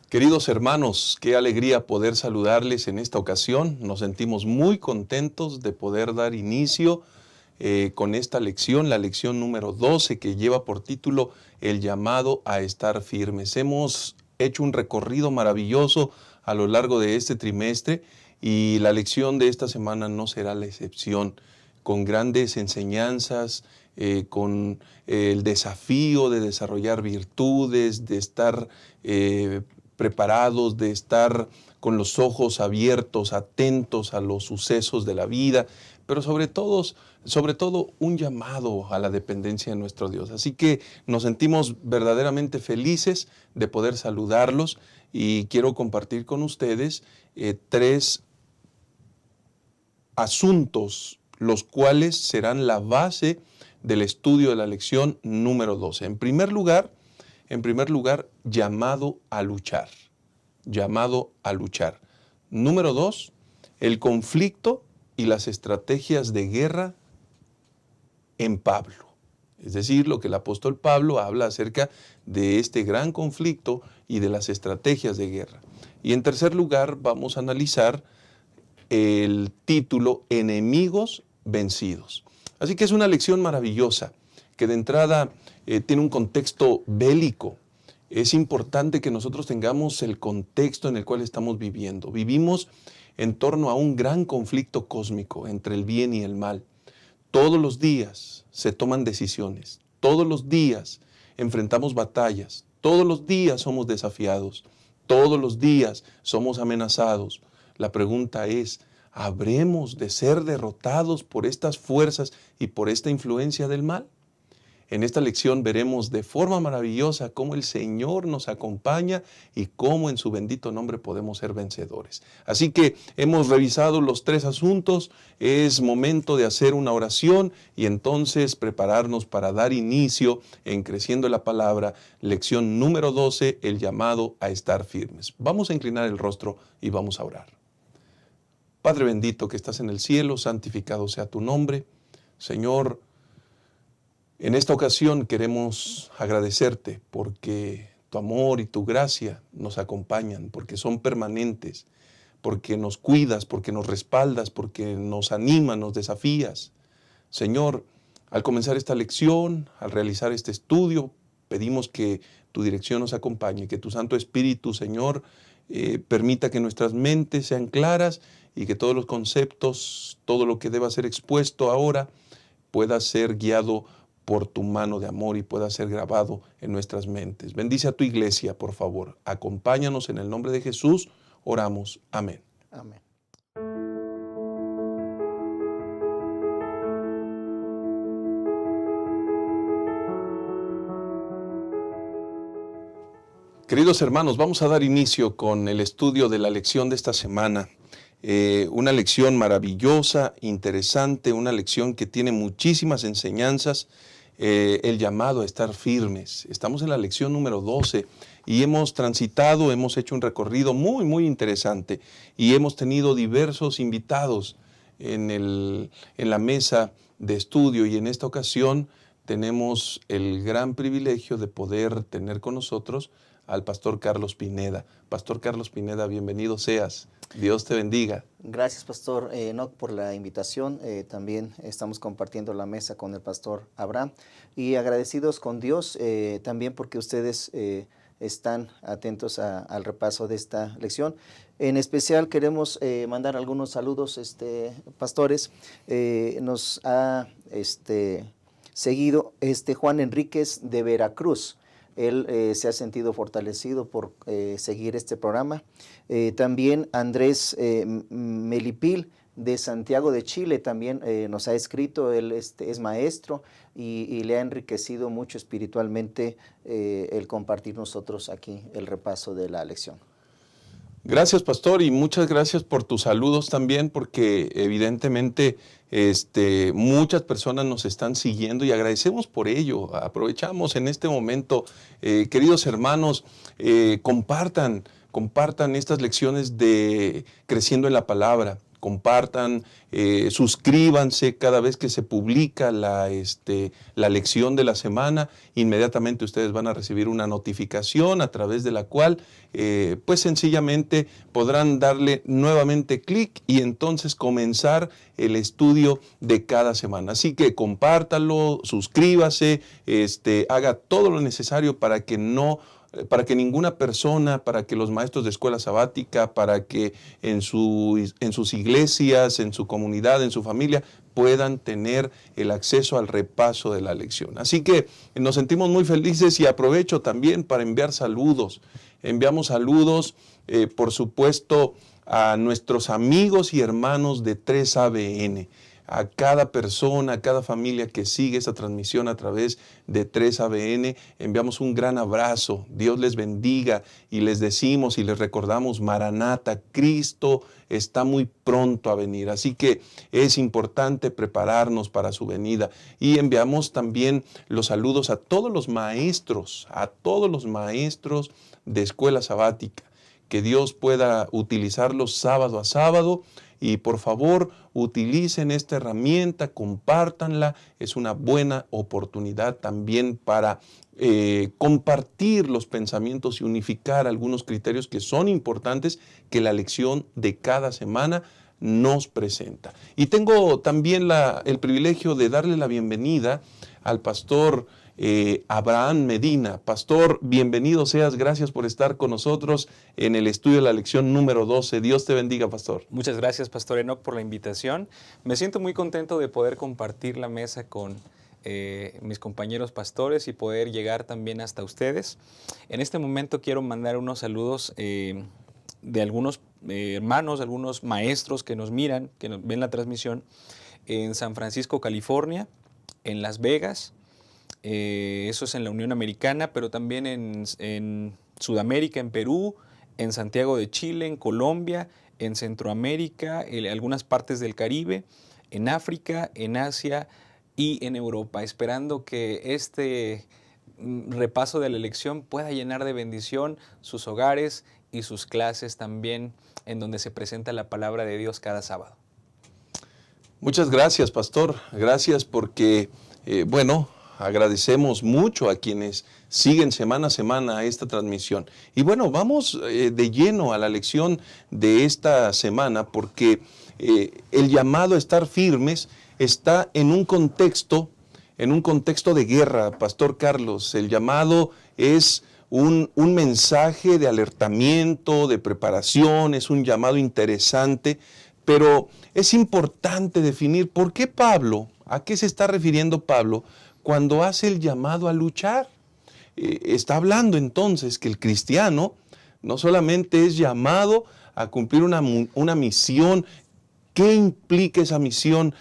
Queridos hermanos, qué alegría poder saludarles en esta ocasión. Nos sentimos muy contentos de poder dar inicio con esta lección, la lección número 12, que lleva por título El llamado a estar firmes. Hemos hecho un recorrido maravilloso a lo largo de este trimestre y la lección de esta semana no será la excepción, con grandes enseñanzas, con el desafío de desarrollar virtudes, de estar preparados, de estar con los ojos abiertos, atentos a los sucesos de la vida, pero sobre todo un llamado a la dependencia de nuestro Dios. Así que nos sentimos verdaderamente felices de poder saludarlos y quiero compartir con ustedes tres asuntos, los cuales serán la base del estudio de la lección número 12. En primer lugar, llamado a luchar. Llamado a luchar. Número 2, el conflicto y las estrategias de guerra en Pablo. Es decir, lo que el apóstol Pablo habla acerca de este gran conflicto y de las estrategias de guerra. Y en tercer lugar, vamos a analizar el título Enemigos vencidos. Así que es una lección maravillosa que de entrada tiene un contexto bélico. Es importante que nosotros tengamos el contexto en el cual estamos viviendo. Vivimos en torno a un gran conflicto cósmico entre el bien y el mal. Todos los días se toman decisiones, todos los días enfrentamos batallas, todos los días somos desafiados, todos los días somos amenazados. La pregunta es, ¿habremos de ser derrotados por estas fuerzas y por esta influencia del mal? En esta lección veremos de forma maravillosa cómo el Señor nos acompaña y cómo en su bendito nombre podemos ser vencedores. Así que hemos revisado los tres asuntos, es momento de hacer una oración y entonces prepararnos para dar inicio en Creciendo en la Palabra, lección número 12, el llamado a estar firmes. Vamos a inclinar el rostro y vamos a orar. Padre bendito que estás en el cielo, santificado sea tu nombre. Señor, en esta ocasión queremos agradecerte porque tu amor y tu gracia nos acompañan, porque son permanentes, porque nos cuidas, porque nos respaldas, porque nos animas, nos desafías. Señor, al comenzar esta lección, al realizar este estudio, pedimos que tu dirección nos acompañe, que tu Santo Espíritu, Señor, permita que nuestras mentes sean claras y que todos los conceptos, todo lo que deba ser expuesto ahora, pueda ser guiado por tu mano de amor y pueda ser grabado en nuestras mentes. Bendice a tu iglesia, por favor. Acompáñanos en el nombre de Jesús. Oramos. Amén. Amén. Queridos hermanos, vamos a dar inicio con el estudio de la lección de esta semana. Una lección maravillosa, interesante, una lección que tiene muchísimas enseñanzas. El llamado a estar firmes. Estamos en la lección número 12 y hemos transitado, hemos hecho un recorrido muy interesante y hemos tenido diversos invitados en la mesa de estudio y en esta ocasión tenemos el gran privilegio de poder tener con nosotros al pastor Carlos Pineda. Pastor Carlos Pineda, bienvenido seas. Dios te bendiga. Gracias, Pastor Enoch, por la invitación. También estamos compartiendo la mesa con el Pastor Abraham y agradecidos con Dios también porque ustedes están atentos al repaso de esta lección. En especial queremos mandar algunos saludos, pastores. Nos ha seguido Juan Enríquez de Veracruz. Él se ha sentido fortalecido por seguir este programa. También Andrés Melipil de Santiago de Chile también nos ha escrito. Él es maestro y le ha enriquecido mucho espiritualmente el compartir nosotros aquí el repaso de la lección. Gracias, pastor, y muchas gracias por tus saludos también, porque evidentemente muchas personas nos están siguiendo y agradecemos por ello. Aprovechamos en este momento, queridos hermanos, compartan estas lecciones de Creciendo en la Palabra. compartan, suscríbanse cada vez que se publica la lección de la semana. Inmediatamente ustedes van a recibir una notificación a través de la cual pues sencillamente podrán darle nuevamente clic y entonces comenzar el estudio de cada semana. Así que compártalo, suscríbase, haga todo lo necesario para que ninguna persona, para que los maestros de escuela sabática, para que en sus iglesias, en su comunidad, en su familia, puedan tener el acceso al repaso de la lección. Así que nos sentimos muy felices y aprovecho también para enviar saludos. Enviamos saludos, por supuesto, a nuestros amigos y hermanos de 3ABN. A cada persona, a cada familia que sigue esta transmisión a través de 3ABN, enviamos un gran abrazo. Dios les bendiga y les decimos y les recordamos, Maranata, Cristo está muy pronto a venir. Así que es importante prepararnos para su venida. Y enviamos también los saludos a todos los maestros de escuela sabática. Que Dios pueda utilizarlos sábado a sábado. Y por favor, utilicen esta herramienta, compártanla. Es una buena oportunidad también para compartir los pensamientos y unificar algunos criterios que son importantes que la lección de cada semana nos presenta. Y tengo también el privilegio de darle la bienvenida al pastor Abraham Medina. Pastor, bienvenido seas, gracias por estar con nosotros en el estudio de la lección número 12. Dios te bendiga, pastor. Muchas gracias, Pastor Enoch, por la invitación. Me siento muy contento de poder compartir la mesa con mis compañeros pastores y poder llegar también hasta ustedes. En este momento quiero mandar unos saludos de algunos hermanos, algunos maestros que nos miran, que nos ven la transmisión en San Francisco, California, en Las Vegas. Eso es en la Unión Americana, pero también en Sudamérica, en Perú, en Santiago de Chile, en Colombia, en Centroamérica, en algunas partes del Caribe, en África, en Asia y en Europa, esperando que este repaso de la lección pueda llenar de bendición sus hogares y sus clases también, en donde se presenta la palabra de Dios cada sábado. Muchas gracias, pastor. Gracias porque, agradecemos mucho a quienes siguen semana a semana esta transmisión. Y bueno, vamos de lleno a la lección de esta semana porque el llamado a estar firmes está en un contexto de guerra, Pastor Carlos. El llamado es un mensaje de alertamiento, de preparación, es un llamado interesante, pero es importante definir por qué Pablo, a qué se está refiriendo Pablo cuando hace el llamado a luchar. Está hablando entonces que el cristiano no solamente es llamado a cumplir una misión. ¿Qué implica esa misión?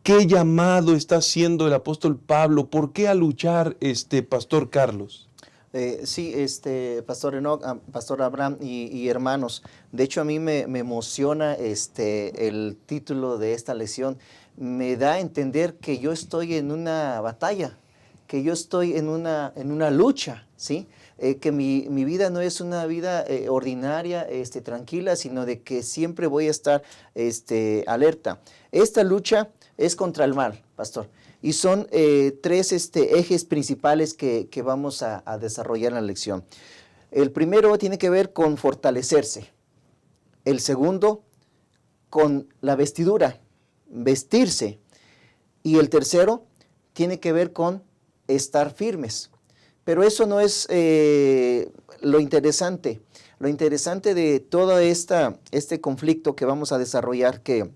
¿Qué llamado está haciendo el apóstol Pablo? ¿Por qué a luchar, Pastor Carlos? Sí, Pastor Enoch, Pastor Abraham y hermanos, de hecho a mí me emociona el título de esta lección. Me da a entender que yo estoy en una batalla, que yo estoy en una lucha, ¿sí? Que mi vida no es una vida ordinaria, tranquila, sino de que siempre voy a estar alerta. Esta lucha es contra el mal, pastor. Y son tres ejes principales que vamos a desarrollar en la lección. El primero tiene que ver con fortalecerse. El segundo, con la vestidura, vestirse. Y el tercero tiene que ver con estar firmes. Pero eso no es lo interesante. Lo interesante de todo este conflicto que vamos a desarrollar, que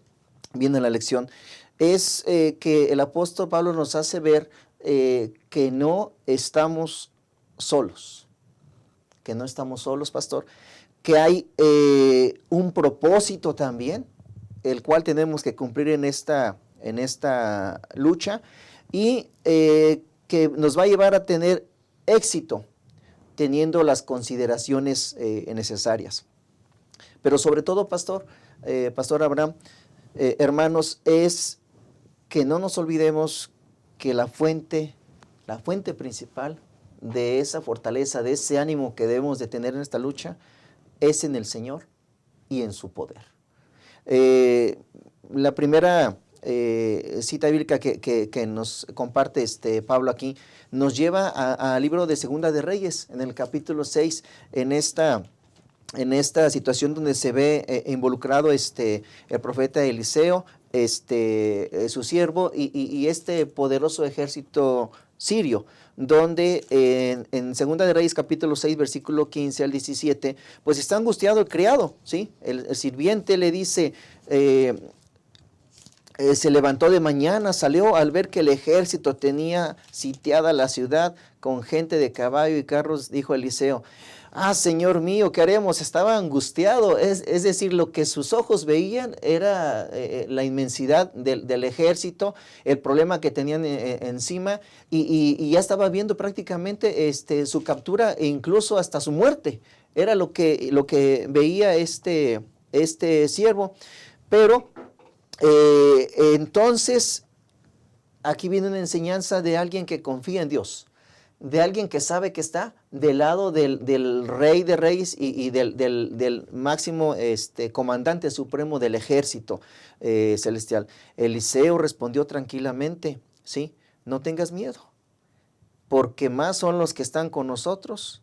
viene en la lección, es que el apóstol Pablo nos hace ver que no estamos solos. Que no estamos solos, pastor. Que hay un propósito también, el cual tenemos que cumplir en esta lucha y que nos va a llevar a tener éxito teniendo las consideraciones necesarias. Pero sobre todo, Pastor Abraham, hermanos, es que no nos olvidemos que la fuente principal de esa fortaleza, de ese ánimo que debemos de tener en esta lucha, es en el Señor y en su poder. La primera cita bíblica que nos comparte Pablo aquí nos lleva al libro de Segunda de Reyes, en el capítulo 6, en esta situación donde se ve involucrado el profeta Eliseo, su siervo y este poderoso ejército sirio, donde en Segunda de Reyes capítulo 6 versículo 15 al 17, pues está angustiado el criado, ¿sí? El sirviente le dice, se levantó de mañana, salió al ver que el ejército tenía sitiada la ciudad con gente de caballo y carros, dijo Eliseo, Señor mío, ¿qué haremos? Estaba angustiado, es decir, lo que sus ojos veían era la inmensidad del ejército, el problema que tenían encima y ya estaba viendo prácticamente su captura e incluso hasta su muerte. Era lo que veía este siervo, pero entonces aquí viene una enseñanza de alguien que confía en Dios, de alguien que sabe que está del lado del Rey de Reyes y del máximo comandante supremo del ejército celestial. Eliseo respondió tranquilamente, ¿sí? No tengas miedo, porque más son los que están con nosotros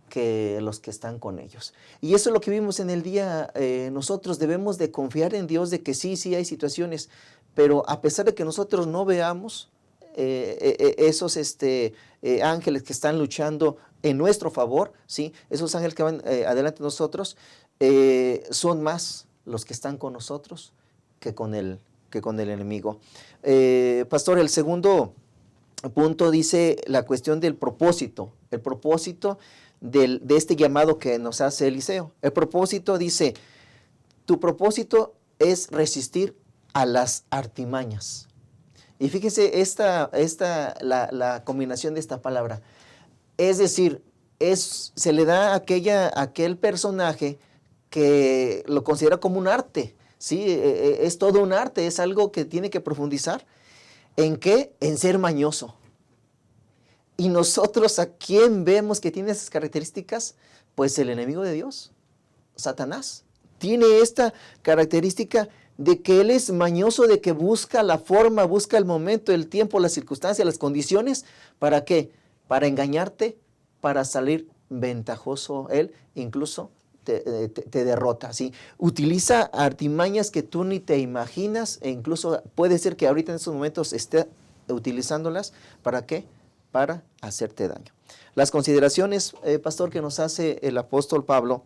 que los que están con ellos. Y eso es lo que vimos en el día. Nosotros debemos de confiar en Dios, de que sí hay situaciones, pero a pesar de que nosotros no veamos, esos ángeles que están luchando en nuestro favor, ¿sí? Esos ángeles que van adelante de nosotros, son más los que están con nosotros que con el enemigo. Pastor, el segundo punto dice la cuestión del propósito, el propósito de este llamado que nos hace Eliseo. El propósito dice, tu propósito es resistir a las artimañas. Y fíjese la combinación de esta palabra. Es decir, se le da a aquel personaje que lo considera como un arte, ¿sí? Es todo un arte, es algo que tiene que profundizar. ¿En qué? En ser mañoso. Y nosotros, ¿a quién vemos que tiene esas características? Pues el enemigo de Dios, Satanás. Tiene esta característica de que él es mañoso, de que busca la forma, busca el momento, el tiempo, las circunstancias, las condiciones. ¿Para qué? Para engañarte, para salir ventajoso él, incluso te derrota, ¿sí? Utiliza artimañas que tú ni te imaginas e incluso puede ser que ahorita en estos momentos esté utilizándolas. ¿Para qué? Para hacerte daño. Las consideraciones, pastor, que nos hace el apóstol Pablo,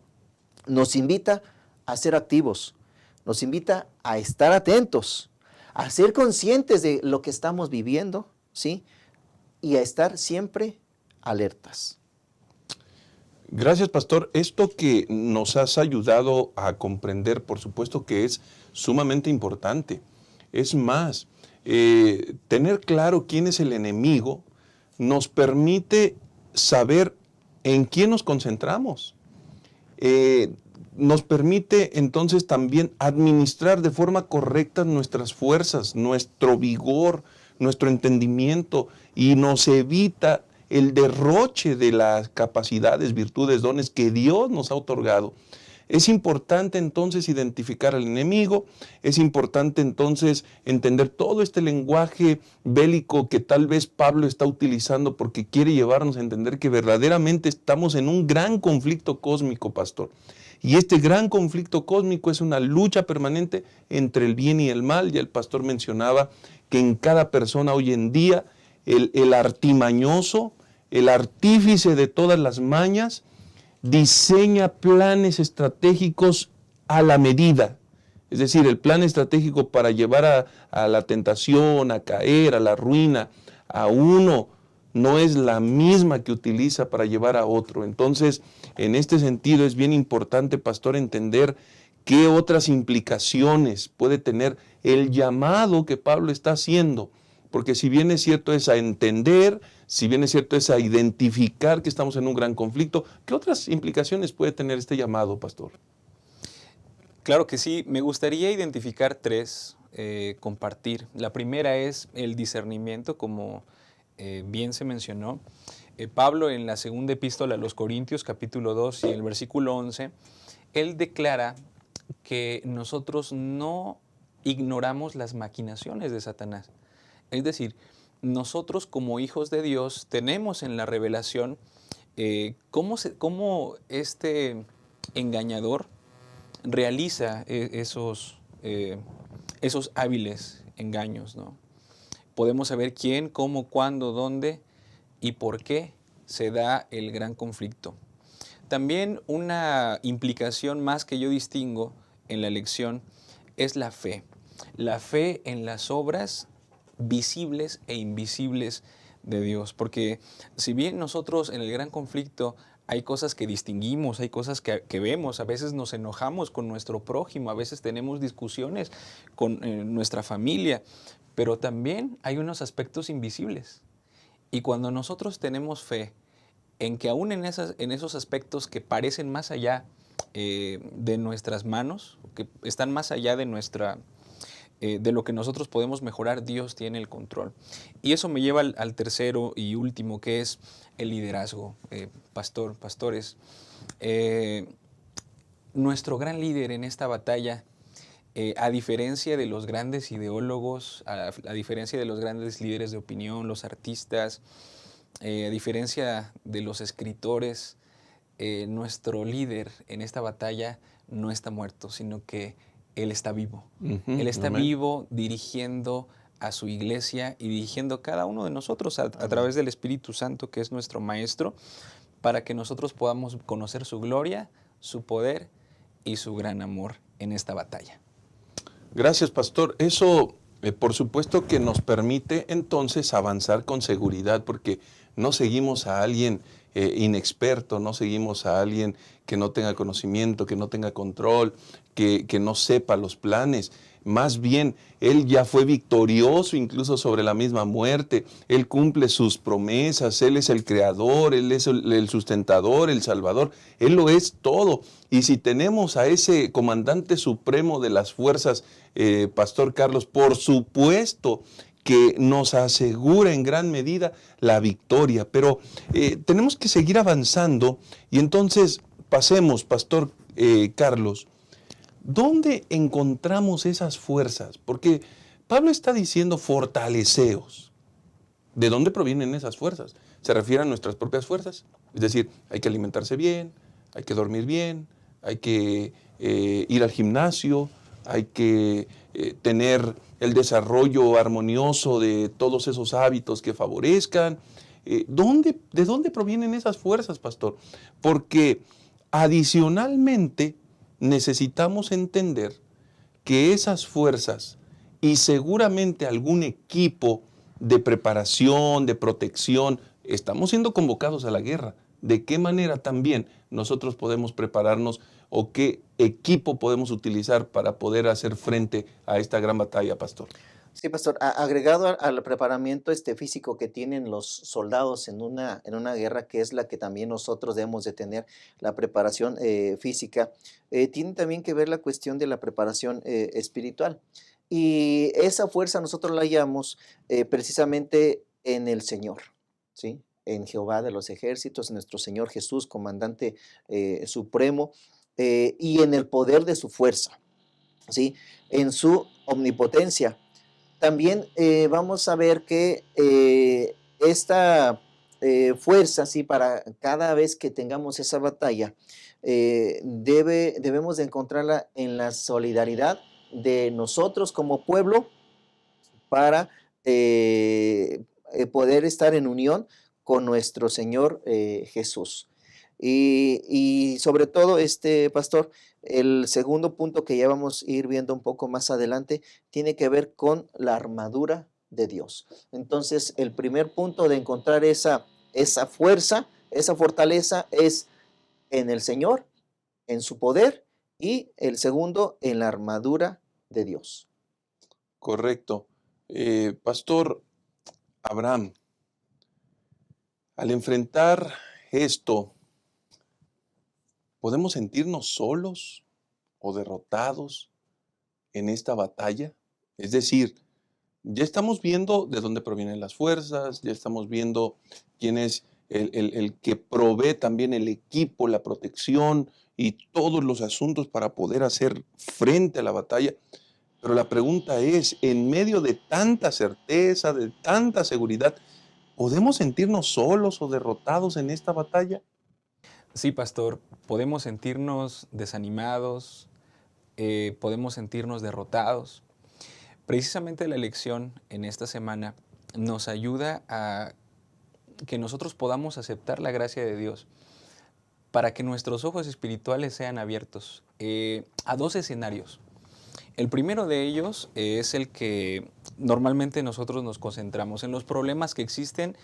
nos invita a ser activos, nos invita a estar atentos, a ser conscientes de lo que estamos viviendo, ¿sí? Y a estar siempre alertas. Gracias, pastor. Esto que nos has ayudado a comprender, por supuesto que es sumamente importante. Es más, tener claro quién es el enemigo nos permite saber en quién nos concentramos. Nos permite entonces también administrar de forma correcta nuestras fuerzas, nuestro vigor, nuestro entendimiento, y nos evita el derroche de las capacidades, virtudes, dones que Dios nos ha otorgado. Es importante entonces identificar al enemigo, es importante entonces entender todo este lenguaje bélico que tal vez Pablo está utilizando porque quiere llevarnos a entender que verdaderamente estamos en un gran conflicto cósmico, pastor. Y este gran conflicto cósmico es una lucha permanente entre el bien y el mal. Ya el pastor mencionaba que en cada persona hoy en día el artimañoso, el artífice de todas las mañas, diseña planes estratégicos a la medida. Es decir, el plan estratégico para llevar a la tentación, a caer, a la ruina, a uno, no es la misma que utiliza para llevar a otro. Entonces, en este sentido es bien importante, pastor, entender qué otras implicaciones puede tener el llamado que Pablo está haciendo. Porque si bien es cierto es a entender, si bien es cierto es a identificar que estamos en un gran conflicto, ¿qué otras implicaciones puede tener este llamado, pastor? Claro que sí. Me gustaría identificar tres, compartir. La primera es el discernimiento, como bien se mencionó. Pablo en la segunda epístola a los Corintios, capítulo 2 y el versículo 11, él declara que nosotros no ignoramos las maquinaciones de Satanás. Es decir, nosotros como hijos de Dios tenemos en la revelación cómo este engañador realiza esos hábiles engaños, ¿no? Podemos saber quién, cómo, cuándo, dónde y por qué se da el gran conflicto. También una implicación más que yo distingo en la lección es la fe. La fe en las obras visibles e invisibles de Dios. Porque si bien nosotros en el gran conflicto hay cosas que distinguimos, hay cosas que vemos, a veces nos enojamos con nuestro prójimo, a veces tenemos discusiones con nuestra familia, pero también hay unos aspectos invisibles. Y cuando nosotros tenemos fe en que aún en esos aspectos que parecen más allá de nuestras manos, que están más allá de lo que nosotros podemos mejorar, Dios tiene el control. Y eso me lleva al tercero y último, que es el liderazgo. Pastores, nuestro gran líder en esta batalla, a diferencia de los grandes ideólogos, a diferencia de los grandes líderes de opinión, los artistas, a diferencia de los escritores, nuestro líder en esta batalla no está muerto, sino que Él está vivo. Él está vivo dirigiendo a su iglesia y dirigiendo a cada uno de nosotros a través del Espíritu Santo, que es nuestro Maestro, para que nosotros podamos conocer su gloria, su poder y su gran amor en esta batalla. Gracias, pastor. Eso, por supuesto que nos permite entonces avanzar con seguridad, porque no seguimos a alguien inexperto, no seguimos a alguien que no tenga conocimiento, que no tenga control, que no sepa los planes. Más bien, Él ya fue victorioso incluso sobre la misma muerte. Él cumple sus promesas, Él es el creador, Él es el sustentador, el salvador. Él lo es todo. Y si tenemos a ese comandante supremo de las fuerzas, Pastor Carlos, por supuesto que nos asegura en gran medida la victoria. Pero tenemos que seguir avanzando y entonces pasemos, Pastor Carlos, ¿dónde encontramos esas fuerzas? Porque Pablo está diciendo fortaleceos. ¿De dónde provienen esas fuerzas? ¿Se refiere a nuestras propias fuerzas? Es decir, hay que alimentarse bien, hay que dormir bien, hay que ir al gimnasio, hay que tener el desarrollo armonioso de todos esos hábitos que favorezcan. ¿De dónde provienen esas fuerzas, pastor? Porque adicionalmente necesitamos entender que esas fuerzas y seguramente algún equipo de preparación, de protección, estamos siendo convocados a la guerra. ¿De qué manera también nosotros podemos prepararnos o qué equipo podemos utilizar para poder hacer frente a esta gran batalla, pastor? Sí, pastor, agregado al preparamiento físico que tienen los soldados en una guerra, que es la que también nosotros debemos de tener, la preparación física, tiene también que ver la cuestión de la preparación espiritual. Y esa fuerza nosotros la hallamos precisamente en el Señor, ¿sí? En Jehová de los ejércitos, en nuestro Señor Jesús, comandante supremo, y en el poder de su fuerza, ¿sí? En su omnipotencia. También vamos a ver que esta fuerza, ¿sí? Para cada vez que tengamos esa batalla, debemos de encontrarla en la solidaridad de nosotros como pueblo para poder estar en unión con nuestro Señor Jesús. Y sobre todo, pastor, el segundo punto que ya vamos a ir viendo un poco más adelante tiene que ver con la armadura de Dios. Entonces, el primer punto de encontrar esa fuerza, esa fortaleza es en el Señor, en su poder, y el segundo, en la armadura de Dios. Correcto. Pastor Abraham, al enfrentar esto, ¿podemos sentirnos solos o derrotados en esta batalla? Es decir, ya estamos viendo de dónde provienen las fuerzas, ya estamos viendo quién es el que provee también el equipo, la protección, y todos los asuntos para poder hacer frente a la batalla. Pero la pregunta es, en medio de tanta certeza, de tanta seguridad, ¿podemos sentirnos solos o derrotados en esta batalla? Sí, pastor, podemos sentirnos desanimados, podemos sentirnos derrotados. Precisamente la lección en esta semana nos ayuda a que nosotros podamos aceptar la gracia de Dios para que nuestros ojos espirituales sean abiertos a dos escenarios. El primero de ellos es el que normalmente nosotros nos concentramos en los problemas que existen,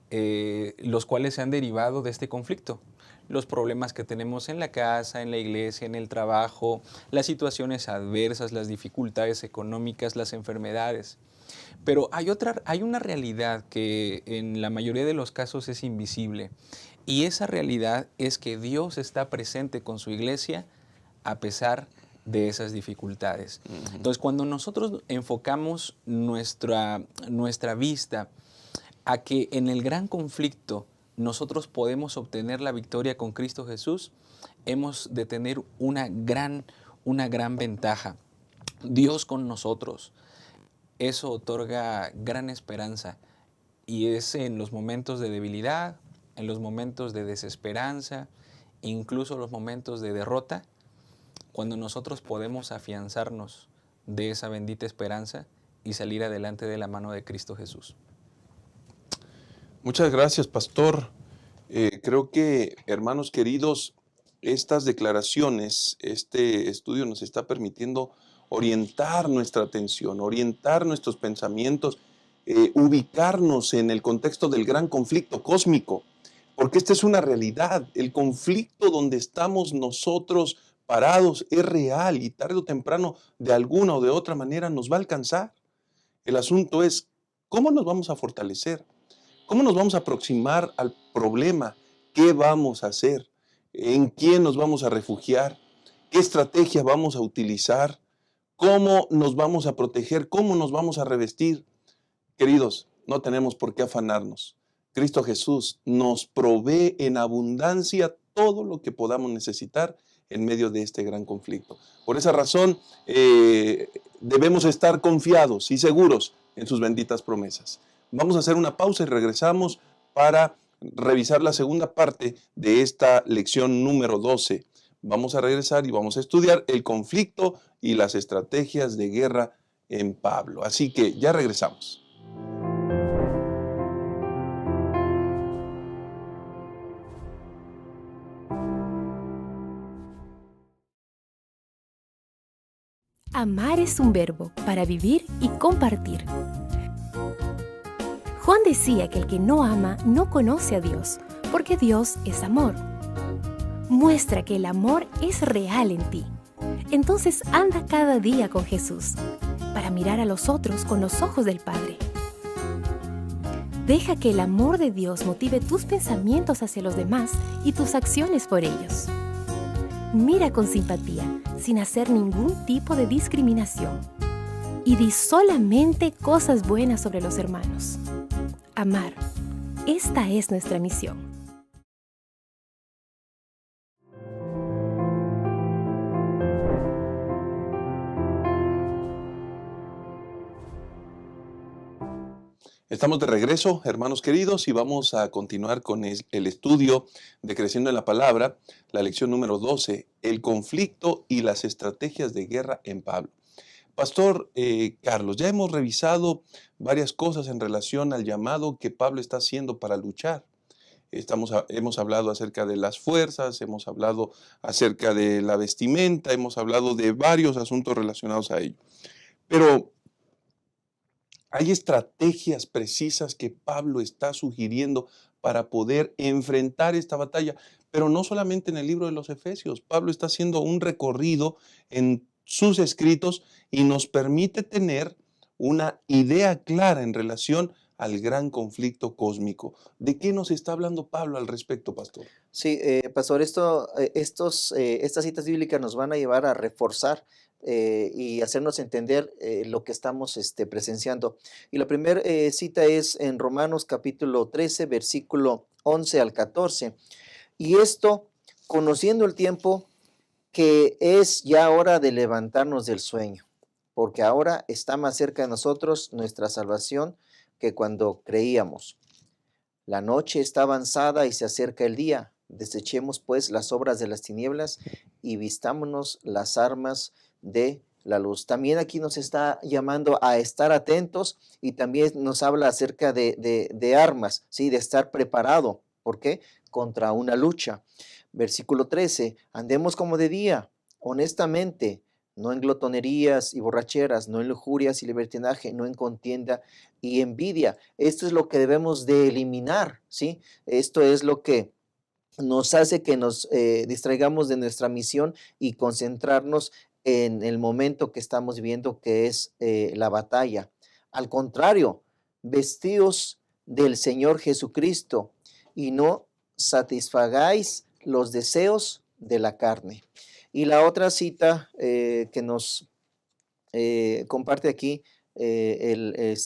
los cuales se han derivado de este conflicto. Los problemas que tenemos en la casa, en la iglesia, en el trabajo, las situaciones adversas, las dificultades económicas, las enfermedades. Pero hay una realidad que en la mayoría de los casos es invisible. Y esa realidad es que Dios está presente con su iglesia a pesar de esas dificultades. Entonces, cuando nosotros enfocamos nuestra vista a que en el gran conflicto nosotros podemos obtener la victoria con Cristo Jesús, hemos de tener una gran ventaja. Dios con nosotros. Eso otorga gran esperanza y es en los momentos de debilidad, en los momentos de desesperanza, incluso los momentos de derrota, cuando nosotros podemos afianzarnos de esa bendita esperanza y salir adelante de la mano de Cristo Jesús. Muchas gracias, pastor. Creo que, hermanos queridos, estas declaraciones, este estudio nos está permitiendo orientar nuestra atención, orientar nuestros pensamientos, ubicarnos en el contexto del gran conflicto cósmico, porque esta es una realidad. El conflicto donde estamos nosotros parados es real y tarde o temprano, de alguna o de otra manera, nos va a alcanzar. El asunto es, ¿cómo nos vamos a fortalecer? ¿Cómo nos vamos a aproximar al problema? ¿Qué vamos a hacer? ¿En quién nos vamos a refugiar? ¿Qué estrategia vamos a utilizar? ¿Cómo nos vamos a proteger? ¿Cómo nos vamos a revestir? Queridos, no tenemos por qué afanarnos. Cristo Jesús nos provee en abundancia todo lo que podamos necesitar en medio de este gran conflicto. Por esa razón, debemos estar confiados y seguros en sus benditas promesas. Vamos a hacer una pausa y regresamos para revisar la segunda parte de esta lección número 12. Vamos a regresar y vamos a estudiar el conflicto y las estrategias de guerra en Pablo. Así que ya regresamos. Amar es un verbo para vivir y compartir. Juan decía que el que no ama no conoce a Dios, porque Dios es amor. Muestra que el amor es real en ti. Entonces anda cada día con Jesús, para mirar a los otros con los ojos del Padre. Deja que el amor de Dios motive tus pensamientos hacia los demás y tus acciones por ellos. Mira con simpatía, sin hacer ningún tipo de discriminación. Y di solamente cosas buenas sobre los hermanos. Amar. Esta es nuestra misión. Estamos de regreso, hermanos queridos, y vamos a continuar con el estudio de Creciendo en la Palabra, la lección número 12, el conflicto y las estrategias de guerra en Pablo. Pastor Carlos, ya hemos revisado varias cosas en relación al llamado que Pablo está haciendo para luchar. Hemos hablado acerca de las fuerzas, hemos hablado acerca de la vestimenta, hemos hablado de varios asuntos relacionados a ello. Pero hay estrategias precisas que Pablo está sugiriendo para poder enfrentar esta batalla, pero no solamente en el libro de los Efesios. Pablo está haciendo un recorrido en sus escritos y nos permite tener una idea clara en relación al gran conflicto cósmico. ¿De qué nos está hablando Pablo al respecto, pastor? Sí, pastor, estas citas bíblicas nos van a llevar a reforzar y hacernos entender lo que estamos presenciando. Y la primera cita es en Romanos capítulo 13, versículo 11 al 14. Y esto, conociendo el tiempo, que es ya hora de levantarnos del sueño, porque ahora está más cerca de nosotros nuestra salvación que cuando creíamos. La noche está avanzada y se acerca el día. Desechemos pues las obras de las tinieblas y vistámonos las armas de la luz. También aquí nos está llamando a estar atentos y también nos habla acerca de armas, ¿sí? De estar preparado. ¿Por qué? Contra una lucha. Versículo 13, andemos como de día, honestamente, no en glotonerías y borracheras, no en lujurias y libertinaje, no en contienda y envidia. Esto es lo que debemos de eliminar, ¿sí? Esto es lo que nos hace que nos distraigamos de nuestra misión y concentrarnos en el momento que estamos viviendo, que es la batalla. Al contrario, vestidos del Señor Jesucristo y no satisfagáis los deseos de la carne. Y la otra cita que nos comparte aquí el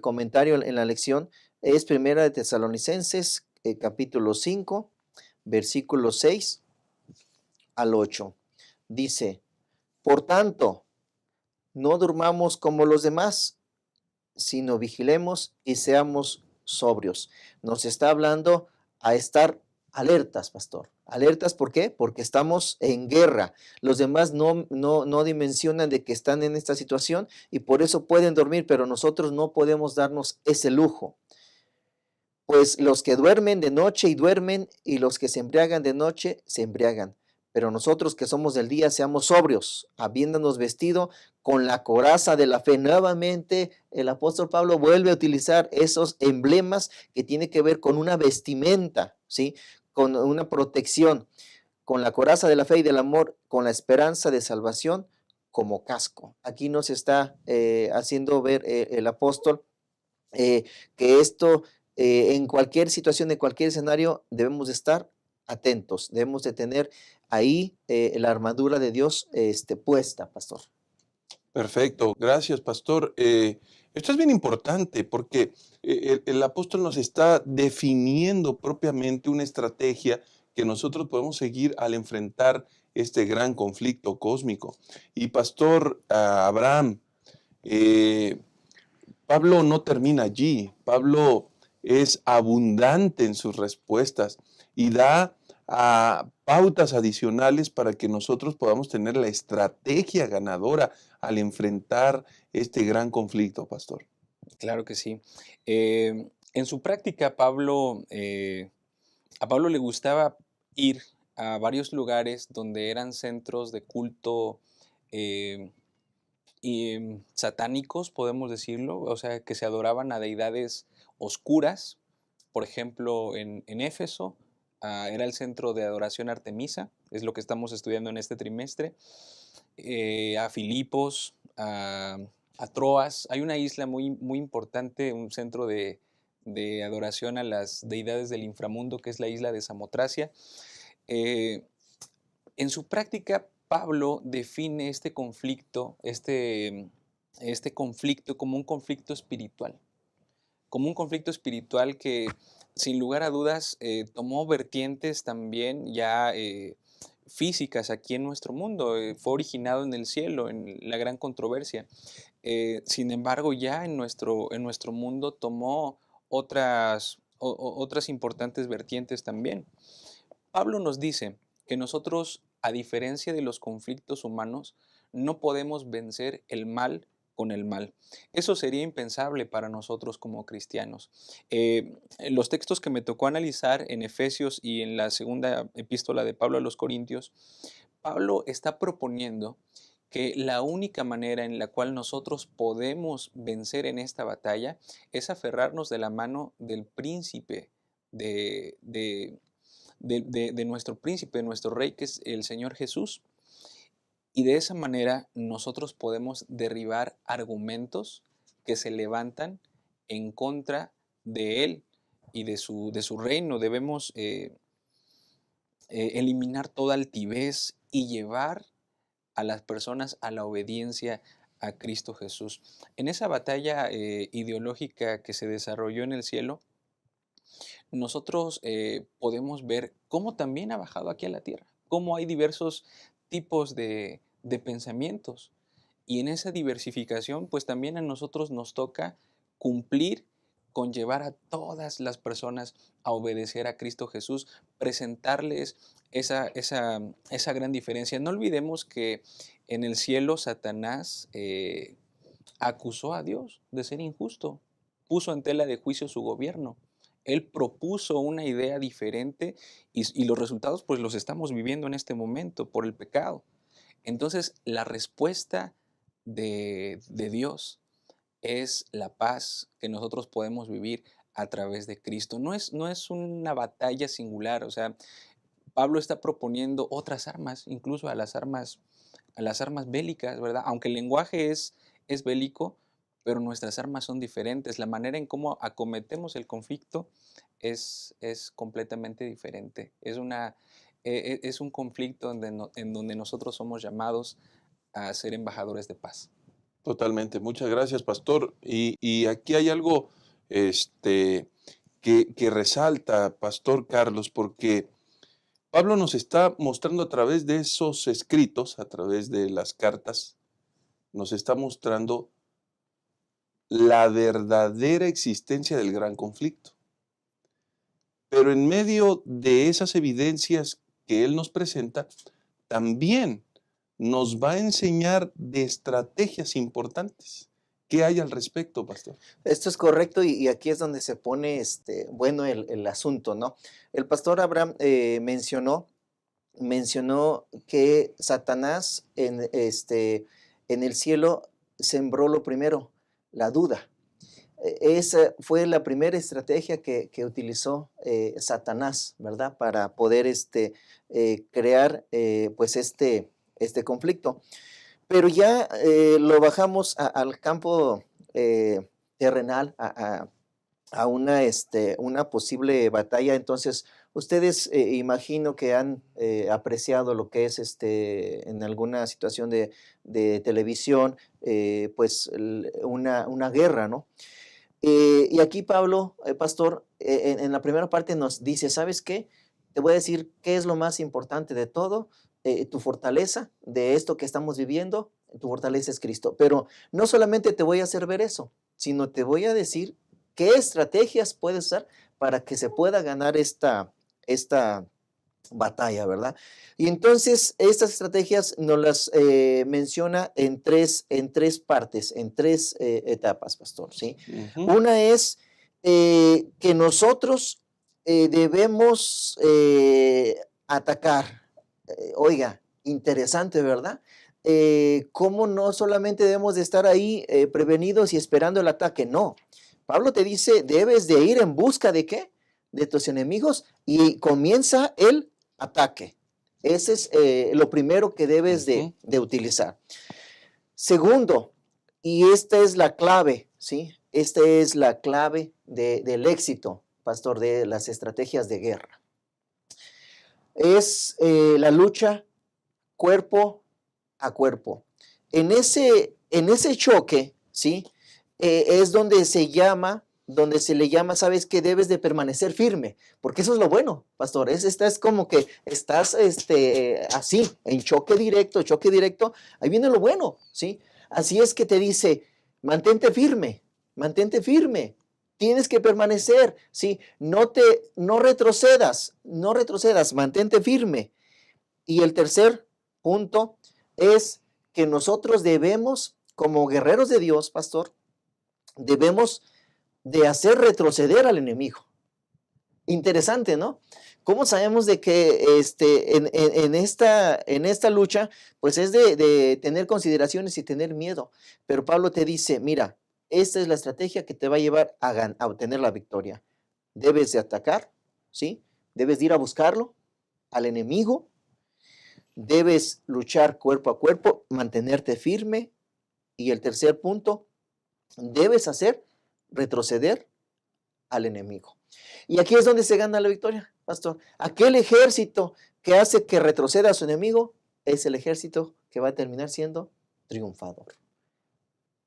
comentario en la lección es Primera de Tesalonicenses, capítulo 5, versículo 6 al 8. Dice, por tanto, no durmamos como los demás, sino vigilemos y seamos sobrios. Nos está hablando a estar alertas, pastor. Alertas, ¿por qué? Porque estamos en guerra. Los demás no dimensionan de que están en esta situación y por eso pueden dormir, pero nosotros no podemos darnos ese lujo. Pues los que duermen de noche y duermen, y los que se embriagan de noche se embriagan. Pero nosotros que somos del día, seamos sobrios, habiéndonos vestido con la coraza de la fe. Nuevamente, el apóstol Pablo vuelve a utilizar esos emblemas que tiene que ver con una vestimenta, ¿sí? Con una protección, con la coraza de la fe y del amor, con la esperanza de salvación como casco. Aquí nos está haciendo ver el apóstol que esto en cualquier situación, en cualquier escenario, debemos de estar atentos, debemos de tener ahí la armadura de Dios puesta, pastor. Perfecto, gracias, pastor. Esto es bien importante porque el apóstol nos está definiendo propiamente una estrategia que nosotros podemos seguir al enfrentar este gran conflicto cósmico. Y pastor Abraham, Pablo no termina allí. Pablo es abundante en sus respuestas y da pautas adicionales para que nosotros podamos tener la estrategia ganadora al enfrentar este gran conflicto, pastor. Claro que sí. En su práctica, a Pablo le gustaba ir a varios lugares donde eran centros de culto satánicos, podemos decirlo, o sea, que se adoraban a deidades oscuras. Por ejemplo, en Éfeso era el centro de adoración a Artemisa, es lo que estamos estudiando en este trimestre. A Filipos, a Troas, hay una isla muy, muy importante, un centro de adoración a las deidades del inframundo, que es la isla de Samotracia. En su práctica, Pablo define este conflicto como un conflicto espiritual. Como un conflicto espiritual que, sin lugar a dudas, tomó vertientes también ya físicas aquí en nuestro mundo. Fue originado en el cielo, en la gran controversia. Sin embargo, ya en nuestro mundo tomó otras importantes vertientes también. Pablo nos dice que nosotros, a diferencia de los conflictos humanos, no podemos vencer el mal con el mal. Eso sería impensable para nosotros como cristianos. Los textos que me tocó analizar en Efesios y en la segunda epístola de Pablo a los Corintios, Pablo está proponiendo que la única manera en la cual nosotros podemos vencer en esta batalla es aferrarnos de la mano del príncipe, de nuestro príncipe, de nuestro rey, que es el Señor Jesús. Y de esa manera nosotros podemos derribar argumentos que se levantan en contra de Él y de su reino. Debemos eliminar toda altivez y llevar a las personas a la obediencia a Cristo Jesús. En esa batalla ideológica que se desarrolló en el cielo, nosotros podemos ver cómo también ha bajado aquí a la tierra. cómo hay diversos tipos de pensamientos. Y en esa diversificación, pues también a nosotros nos toca cumplir con llevar a todas las personas a obedecer a Cristo Jesús, presentarles esa gran diferencia. No olvidemos que en el cielo Satanás acusó a Dios de ser injusto, puso en tela de juicio su gobierno. Él propuso una idea diferente y los resultados pues los estamos viviendo en este momento por el pecado. Entonces la respuesta de Dios es la paz que nosotros podemos vivir a través de Cristo. No es una batalla singular, o sea, Pablo está proponiendo otras armas, incluso a las armas bélicas, ¿verdad? Aunque el lenguaje es bélico, pero nuestras armas son diferentes. La manera en cómo acometemos el conflicto es completamente diferente. Es un conflicto en donde nosotros somos llamados a ser embajadores de paz. Totalmente. Muchas gracias, pastor. Y aquí hay algo que resalta, pastor Carlos, porque Pablo nos está mostrando a través de esos escritos, a través de las cartas, nos está mostrando la verdadera existencia del gran conflicto. Pero en medio de esas evidencias que él nos presenta, también nos va a enseñar de estrategias importantes. ¿Qué hay al respecto, pastor? Esto es correcto y aquí es donde se pone bueno el asunto, ¿no? El pastor Abraham mencionó que Satanás en el cielo sembró lo primero, la duda. Esa fue la primera estrategia que utilizó Satanás, ¿verdad? Para poder crear pues este conflicto. Pero ya lo bajamos al campo terrenal, a una posible batalla. Entonces, ustedes imagino que han apreciado lo que es en alguna situación de televisión, pues una guerra, ¿no? Y aquí Pablo, pastor, en la primera parte nos dice, ¿sabes qué? Te voy a decir qué es lo más importante de todo. Tu fortaleza de esto que estamos viviendo, tu fortaleza es Cristo. Pero no solamente te voy a hacer ver eso, sino te voy a decir qué estrategias puedes usar para que se pueda ganar esta batalla, ¿verdad? Y entonces estas estrategias nos las menciona en tres partes, en tres etapas, pastor, ¿sí? Una es que nosotros debemos atacar. Oiga, interesante, ¿verdad? Cómo no solamente debemos de estar ahí prevenidos y esperando el ataque, no. Pablo te dice, debes de ir en busca de ¿qué? De tus enemigos y comienza el ataque. Ese es lo primero que debes de utilizar. Segundo, y esta es la clave, ¿sí? Esta es la clave del éxito, pastor, de las estrategias de guerra. Es la lucha cuerpo a cuerpo. En ese choque, ¿sí? Es donde se le llama, sabes que debes de permanecer firme, porque eso es lo bueno, pastor. Es como que estás así, en choque directo, ahí viene lo bueno, ¿sí? Así es que te dice, mantente firme, tienes que permanecer, ¿sí? No retrocedas, mantente firme. Y el tercer punto es que nosotros debemos, como guerreros de Dios, pastor, debemos de hacer retroceder al enemigo. Interesante, ¿no? ¿Cómo sabemos de que en esta lucha, pues es de tener consideraciones y tener miedo? Pero Pablo te dice, mira, esta es la estrategia que te va a llevar a obtener la victoria. Debes de atacar, ¿sí? Debes de ir a buscarlo, al enemigo. Debes luchar cuerpo a cuerpo, mantenerte firme. Y el tercer punto, debes hacer retroceder al enemigo. Y aquí es donde se gana la victoria, pastor. Aquel ejército que hace que retroceda a su enemigo es el ejército que va a terminar siendo triunfador.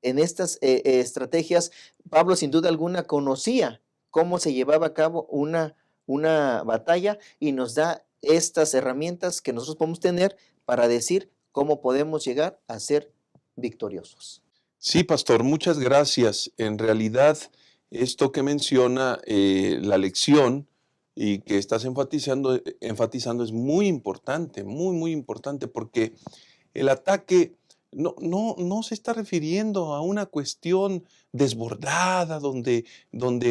En estas estrategias, Pablo sin duda alguna conocía cómo se llevaba a cabo una batalla y nos da estas herramientas que nosotros podemos tener para decir cómo podemos llegar a ser victoriosos. Sí, pastor, muchas gracias. En realidad, esto que menciona la lección y que estás enfatizando es muy importante, muy, muy importante, porque el ataque no se está refiriendo a una cuestión desbordada donde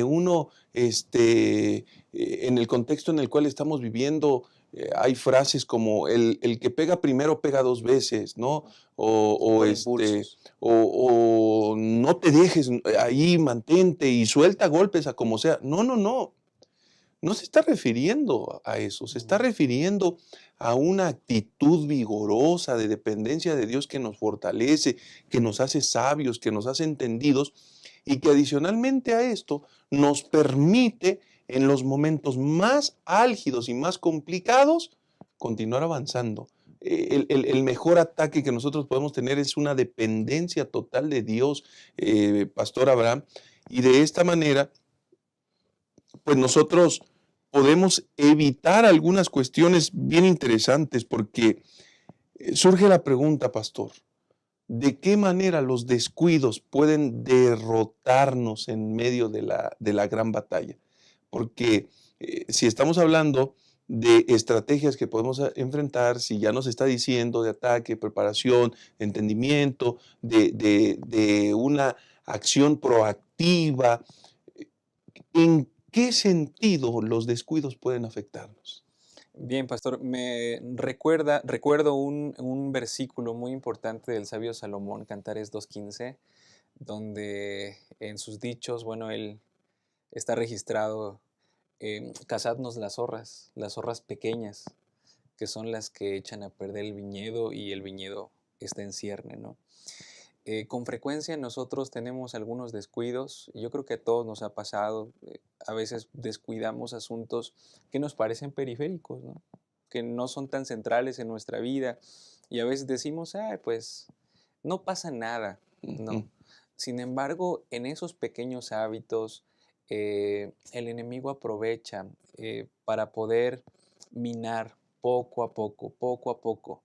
uno, en el contexto en el cual estamos viviendo, hay frases como el que pega primero pega dos veces, ¿no? O, Por impulsos. o no te dejes ahí, mantente y suelta golpes a como sea. No. No se está refiriendo a eso, se está refiriendo a una actitud vigorosa de dependencia de Dios que nos fortalece, que nos hace sabios, que nos hace entendidos y que adicionalmente a esto nos permite en los momentos más álgidos y más complicados continuar avanzando. El mejor ataque que nosotros podemos tener es una dependencia total de Dios, Pastor Abraham, y de esta manera pues nosotros podemos evitar algunas cuestiones bien interesantes porque surge la pregunta, pastor, ¿de qué manera los descuidos pueden derrotarnos en medio de la gran batalla? Porque si estamos hablando de estrategias que podemos enfrentar, si ya nos está diciendo de ataque, preparación, entendimiento, de una acción proactiva, ¿en qué sentido los descuidos pueden afectarnos? Bien, pastor, recuerdo un versículo muy importante del sabio Salomón, Cantares 2:15, donde en sus dichos, bueno, él está registrado, cazadnos las zorras pequeñas, que son las que echan a perder el viñedo y el viñedo está en cierne, ¿no? Con frecuencia nosotros tenemos algunos descuidos, y yo creo que a todos nos ha pasado, a veces descuidamos asuntos que nos parecen periféricos, ¿no? Que no son tan centrales en nuestra vida, y a veces decimos, pues no pasa nada, ¿no? Sin embargo, en esos pequeños hábitos, el enemigo aprovecha para poder minar poco a poco, poco a poco.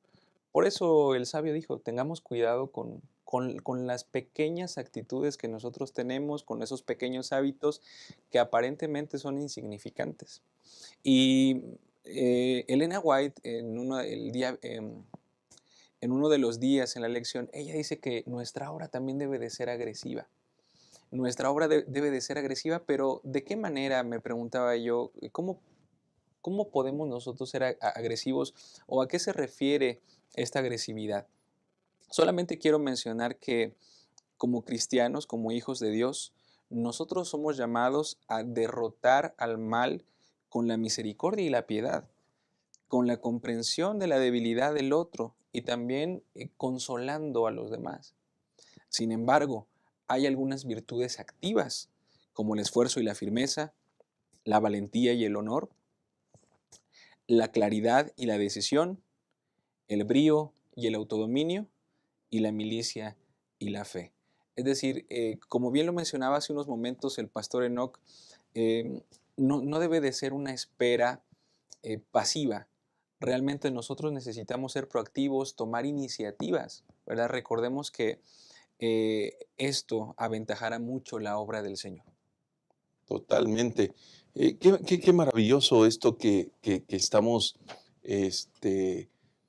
Por eso el sabio dijo, tengamos cuidado con las pequeñas actitudes que nosotros tenemos, con esos pequeños hábitos que aparentemente son insignificantes. Y Elena White, en uno de los días en la lección, ella dice que nuestra obra también debe de ser agresiva. Nuestra obra debe de ser agresiva, pero ¿de qué manera, me preguntaba yo, cómo podemos nosotros ser agresivos o a qué se refiere esta agresividad? Solamente quiero mencionar que como cristianos, como hijos de Dios, nosotros somos llamados a derrotar al mal con la misericordia y la piedad, con la comprensión de la debilidad del otro y también consolando a los demás. Sin embargo, hay algunas virtudes activas, como el esfuerzo y la firmeza, la valentía y el honor, la claridad y la decisión, el brío y el autodominio, y la milicia y la fe. Es decir, como bien lo mencionaba hace unos momentos el pastor Enoch, no debe de ser una espera pasiva. Realmente nosotros necesitamos ser proactivos, tomar iniciativas, ¿verdad? Recordemos que esto aventajará mucho la obra del Señor. Totalmente. Qué maravilloso esto que estamos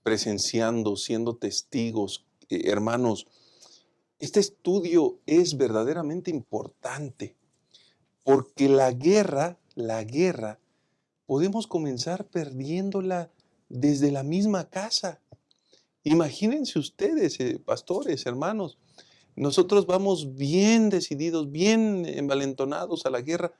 presenciando, siendo testigos. Hermanos, este estudio es verdaderamente importante porque la guerra, podemos comenzar perdiéndola desde la misma casa. Imagínense ustedes, pastores, hermanos, nosotros vamos bien decididos, bien envalentonados a la guerra,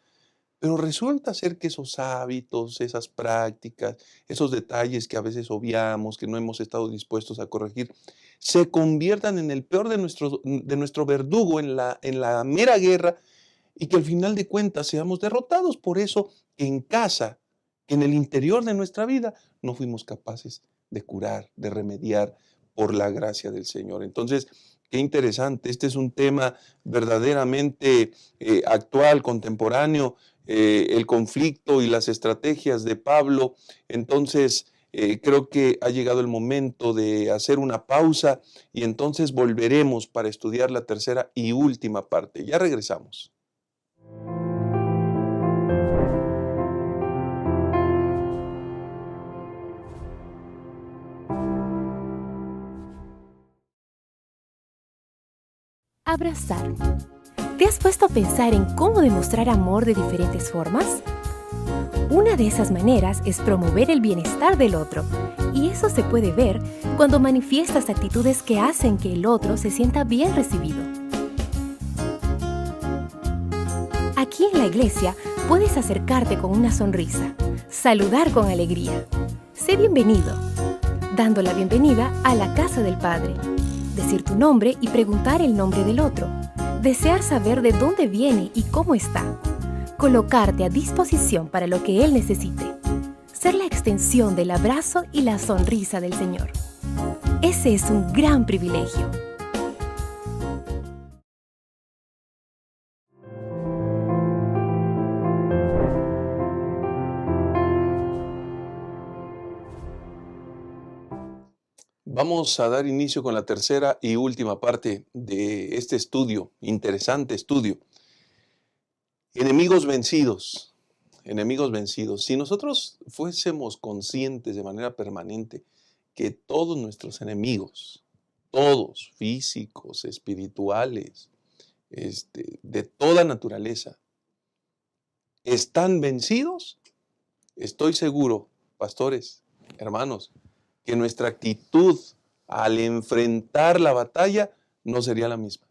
pero resulta ser que esos hábitos, esas prácticas, esos detalles que a veces obviamos, que no hemos estado dispuestos a corregir, se conviertan en el peor de nuestro verdugo en la mera guerra y que al final de cuentas seamos derrotados. Por eso, en casa, en el interior de nuestra vida, no fuimos capaces de curar, de remediar por la gracia del Señor. Entonces, qué interesante. Este es un tema verdaderamente actual, contemporáneo, el conflicto y las estrategias de Pablo. Entonces, creo que ha llegado el momento de hacer una pausa y entonces volveremos para estudiar la tercera y última parte. Ya regresamos. Abrazar. ¿Te has puesto a pensar en cómo demostrar amor de diferentes formas? Una de esas maneras es promover el bienestar del otro, y eso se puede ver cuando manifiestas actitudes que hacen que el otro se sienta bien recibido. Aquí en la iglesia puedes acercarte con una sonrisa, saludar con alegría. Sé bienvenido, dando la bienvenida a la casa del Padre. Decir tu nombre y preguntar el nombre del otro. Desear saber de dónde viene y cómo está. Colocarte a disposición para lo que Él necesite. Ser la extensión del abrazo y la sonrisa del Señor. Ese es un gran privilegio. Vamos a dar inicio con la tercera y última parte de este estudio, interesante estudio. Enemigos vencidos, enemigos vencidos. Si nosotros fuésemos conscientes de manera permanente que todos nuestros enemigos, todos, físicos, espirituales, de toda naturaleza, están vencidos, estoy seguro, pastores, hermanos, que nuestra actitud al enfrentar la batalla no sería la misma.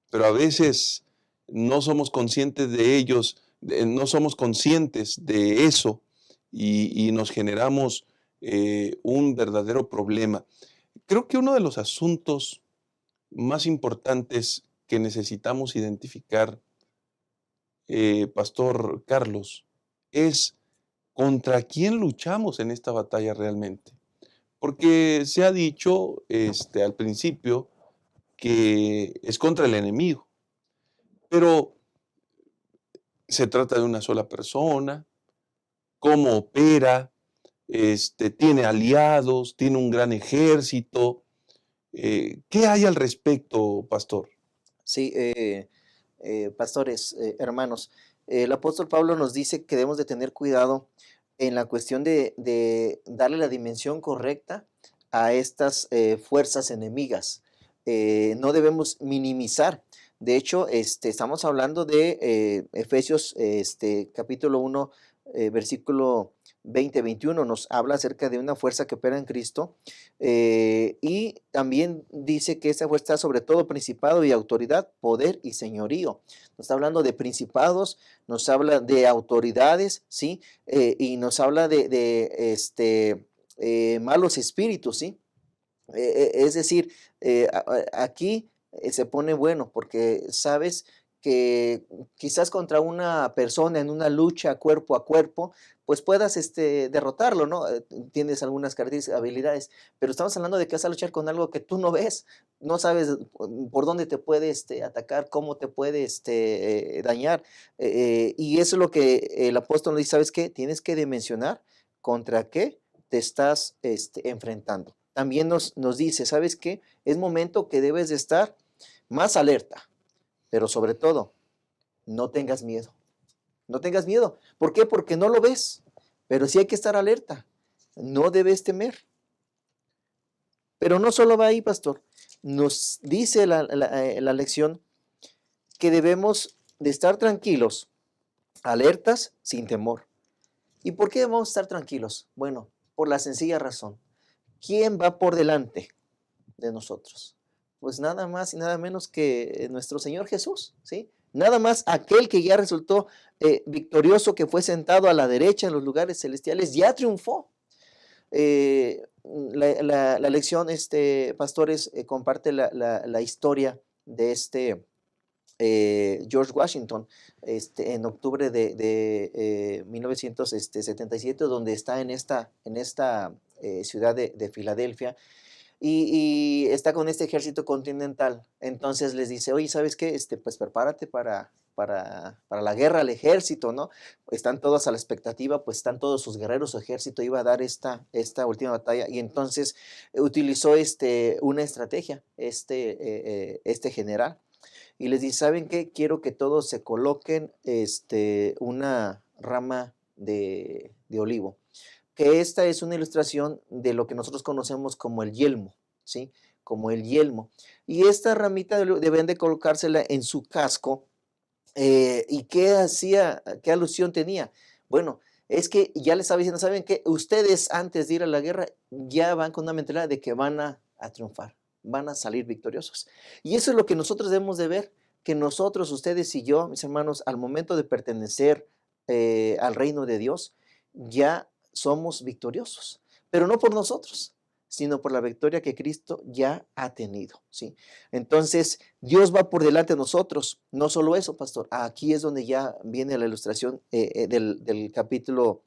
Pero a veces no somos conscientes de ellos, no somos conscientes de eso y nos generamos un verdadero problema. Creo que uno de los asuntos más importantes que necesitamos identificar, Pastor Carlos, es contra quién luchamos en esta batalla realmente. Porque se ha dicho al principio que es contra el enemigo, pero se trata de una sola persona, cómo opera, tiene aliados, tiene un gran ejército. ¿Qué hay al respecto, pastor? Sí, pastores, hermanos, el apóstol Pablo nos dice que debemos de tener cuidado en la cuestión de darle la dimensión correcta a estas fuerzas enemigas. No debemos minimizar. De hecho, estamos hablando de Efesios capítulo 1, versículo 20-21, nos habla acerca de una fuerza que opera en Cristo, y también dice que esa fuerza está sobre todo principado y autoridad, poder y señorío. Nos está hablando de principados, nos habla de autoridades, ¿sí? Y nos habla de malos espíritus, ¿sí? Es decir, aquí se pone bueno porque sabes que quizás contra una persona en una lucha cuerpo a cuerpo, pues puedas derrotarlo, ¿no? Tienes algunas características, habilidades, pero estamos hablando de que vas a luchar con algo que tú no ves, no sabes por dónde te puede atacar, cómo te puede dañar, y eso es lo que el apóstol nos dice, ¿sabes qué? Tienes que dimensionar contra qué te estás enfrentando. También nos dice, ¿sabes qué? Es momento que debes de estar más alerta, pero sobre todo, no tengas miedo. No tengas miedo. ¿Por qué? Porque no lo ves, pero sí hay que estar alerta. No debes temer. Pero no solo va ahí, pastor. Nos dice la lección que debemos de estar tranquilos, alertas, sin temor. ¿Y por qué debemos estar tranquilos? Bueno, por la sencilla razón. ¿Quién va por delante de nosotros? Pues nada más y nada menos que nuestro Señor Jesús, ¿sí? Nada más aquel que ya resultó victorioso, que fue sentado a la derecha en los lugares celestiales, ya triunfó. La lección, pastores, comparte la historia de George Washington en octubre de 1977, donde está en esta ciudad de Filadelfia. y está con este ejército continental. Entonces les dice, oye, ¿sabes qué? Pues prepárate para la guerra, el ejército, ¿no? Están todos a la expectativa, pues están todos sus guerreros, su ejército iba a dar esta última batalla, y entonces utilizó una estrategia, este general, y les dice, ¿saben qué? Quiero que todos se coloquen una rama de olivo, que esta es una ilustración de lo que nosotros conocemos como el yelmo, ¿sí? Como el yelmo. Y esta ramita deben de colocársela en su casco. ¿Y qué hacía? ¿Qué alusión tenía? Bueno, es que ya les estaba diciendo, ¿saben qué? Ustedes antes de ir a la guerra ya van con una mentalidad de que van a triunfar, van a salir victoriosos. Y eso es lo que nosotros debemos de ver, que nosotros, ustedes y yo, mis hermanos, al momento de pertenecer al reino de Dios, ya somos victoriosos, pero no por nosotros, sino por la victoria que Cristo ya ha tenido, ¿sí? Entonces, Dios va por delante de nosotros. No solo eso, pastor. Aquí es donde ya viene la ilustración del capítulo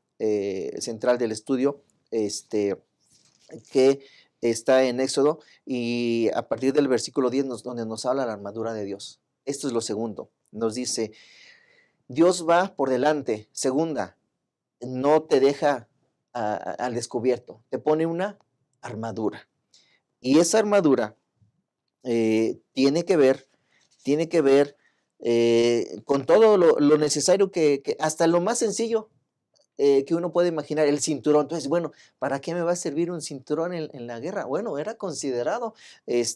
central del estudio, que está en Éxodo, y a partir del versículo 10, donde nos habla la armadura de Dios. Esto es lo segundo. Nos dice, Dios va por delante. Segunda, no te deja al descubierto. Te pone una armadura. Y esa armadura tiene que ver con todo lo necesario que hasta lo más sencillo que uno puede imaginar, el cinturón. Entonces, bueno, ¿para qué me va a servir un cinturón en la guerra? Bueno, era considerado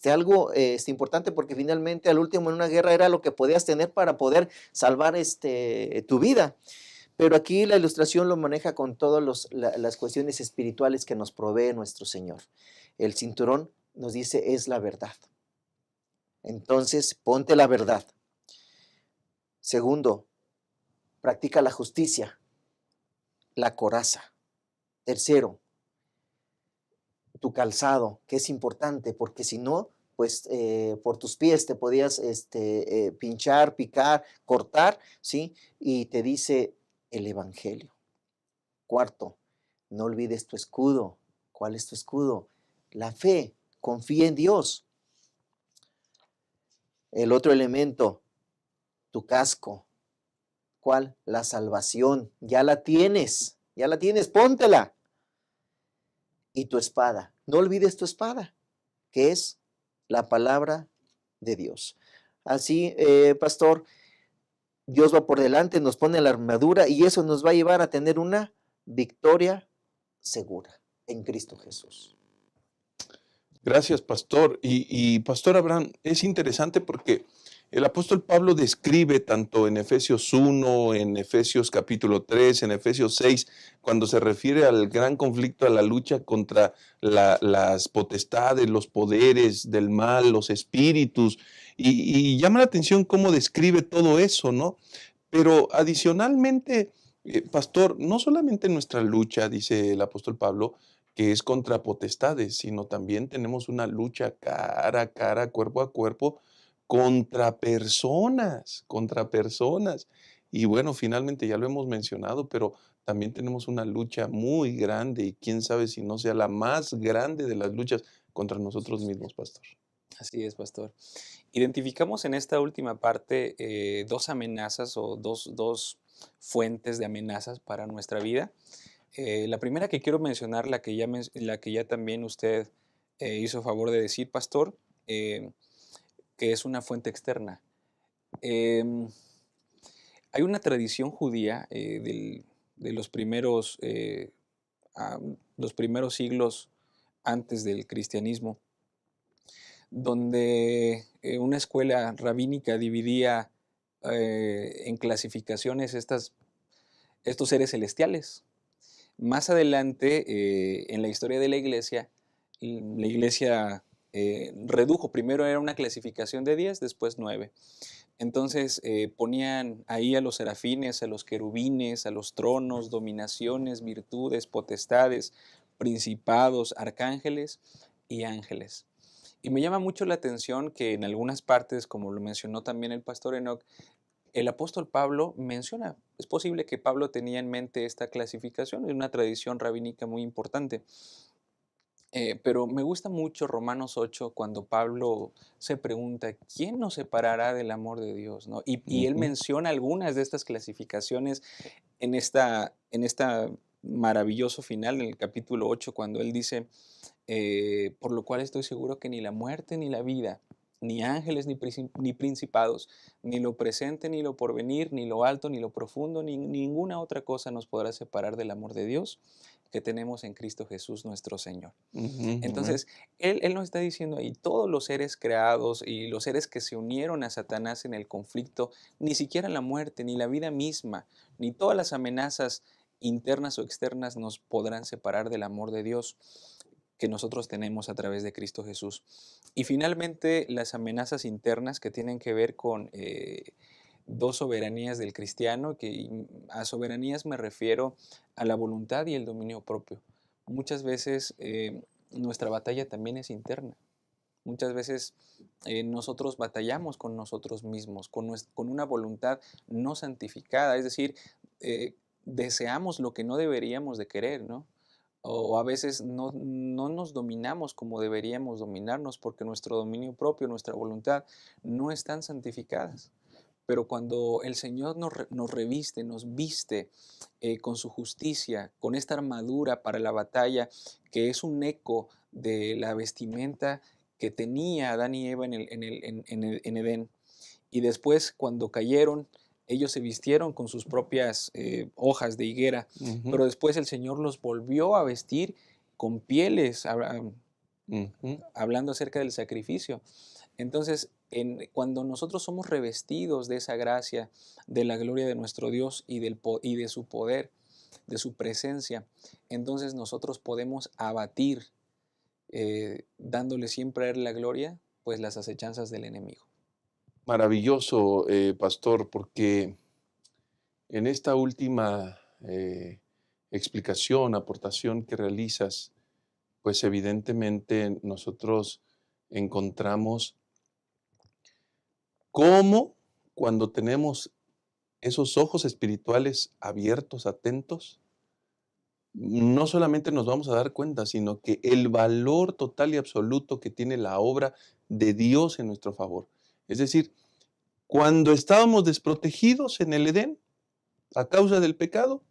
algo importante, porque finalmente al último en una guerra era lo que podías tener para poder salvar tu vida. Pero aquí la ilustración lo maneja con todas las cuestiones espirituales que nos provee nuestro Señor. El cinturón, nos dice, es la verdad. Entonces, ponte la verdad. Segundo, practica la justicia, la coraza. Tercero, tu calzado, que es importante, porque si no, pues por tus pies te podías pinchar, picar, cortar, ¿sí? Y te dice el Evangelio. Cuarto, no olvides tu escudo. ¿Cuál es tu escudo? La fe. Confía en Dios. El otro elemento, tu casco. ¿Cuál? La salvación. Ya la tienes, póntela. Y tu espada. No olvides tu espada, que es la palabra de Dios. Así, pastor, Dios va por delante, nos pone la armadura, y eso nos va a llevar a tener una victoria segura en Cristo Jesús. Gracias, pastor. Y pastor Abraham, es interesante porque el apóstol Pablo describe tanto en Efesios 1, en Efesios capítulo 3, en Efesios 6, cuando se refiere al gran conflicto, a la lucha contra las potestades, los poderes del mal, los espíritus, y llama la atención cómo describe todo eso, ¿no? Pero adicionalmente, pastor, no solamente nuestra lucha, dice el apóstol Pablo, que es contra potestades, sino también tenemos una lucha cara a cara, cuerpo a cuerpo, contra personas, contra personas. Y bueno, finalmente ya lo hemos mencionado, pero también tenemos una lucha muy grande, y quién sabe si no sea la más grande de las luchas contra nosotros mismos, pastor. Así es, pastor. Identificamos en esta última parte dos amenazas o dos fuentes de amenazas para nuestra vida. La primera que quiero mencionar, la que ya también usted hizo favor de decir, pastor, que es una fuente externa. Hay una tradición judía de los primeros siglos antes del cristianismo, donde una escuela rabínica dividía en clasificaciones estos seres celestiales. Más adelante, en la historia de la iglesia redujo. Primero era una clasificación de 10, después 9. Entonces ponían ahí a los serafines, a los querubines, a los tronos, dominaciones, virtudes, potestades, principados, arcángeles y ángeles. Y me llama mucho la atención que en algunas partes, como lo mencionó también el pastor Enoch, el apóstol Pablo menciona, es posible que Pablo tenía en mente esta clasificación, es una tradición rabínica muy importante. Pero me gusta mucho Romanos 8 cuando Pablo se pregunta, ¿quién nos separará del amor de Dios? ¿No? Y él Ujú. menciona algunas de estas clasificaciones en esta maravilloso final, en el capítulo 8, cuando él dice, por lo cual estoy seguro que ni la muerte ni la vida, ni ángeles ni principados, ni lo presente ni lo porvenir, ni lo alto ni lo profundo, ni ninguna otra cosa nos podrá separar del amor de Dios que tenemos en Cristo Jesús nuestro Señor. Ujú, amén. Entonces, él nos está diciendo ahí, todos los seres creados y los seres que se unieron a Satanás en el conflicto, ni siquiera la muerte, ni la vida misma, ni todas las amenazas internas o externas nos podrán separar del amor de Dios que nosotros tenemos a través de Cristo Jesús. Y finalmente, las amenazas internas que tienen que ver con dos soberanías del cristiano, que a soberanías me refiero a la voluntad y el dominio propio. Muchas veces nuestra batalla también es interna. Muchas veces nosotros batallamos con nosotros mismos, con una voluntad no santificada, es decir, deseamos lo que no deberíamos de querer, ¿no? O a veces no nos dominamos como deberíamos dominarnos porque nuestro dominio propio, nuestra voluntad no están santificadas. Pero cuando el Señor nos reviste, nos viste con su justicia, con esta armadura para la batalla, que es un eco de la vestimenta que tenía Adán y Eva en Edén. Y después, cuando cayeron, ellos se vistieron con sus propias hojas de higuera, Ujú, pero después el Señor los volvió a vestir con pieles, ujú. hablando acerca del sacrificio. Entonces, cuando nosotros somos revestidos de esa gracia, de la gloria de nuestro Dios y de su poder, de su presencia, entonces nosotros podemos abatir, dándole siempre a Él la gloria, pues las acechanzas del enemigo. Maravilloso, pastor, porque en esta última explicación, aportación que realizas, pues evidentemente nosotros encontramos cómo cuando tenemos esos ojos espirituales abiertos, atentos, no solamente nos vamos a dar cuenta, sino que el valor total y absoluto que tiene la obra de Dios en nuestro favor. Es decir, cuando estábamos desprotegidos en el Edén, a causa del pecado,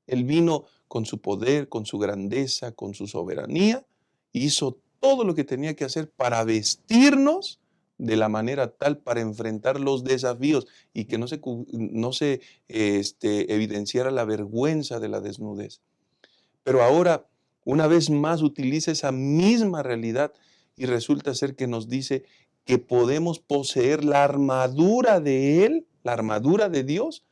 Él vino con su poder, con su grandeza, con su soberanía, hizo todo lo que tenía que hacer para vestirnos de la manera tal para enfrentar los desafíos y que no se evidenciara la vergüenza de la desnudez. Pero ahora, una vez más, utiliza esa misma realidad y resulta ser que nos dice que podemos poseer la armadura de Él, la armadura de Dios,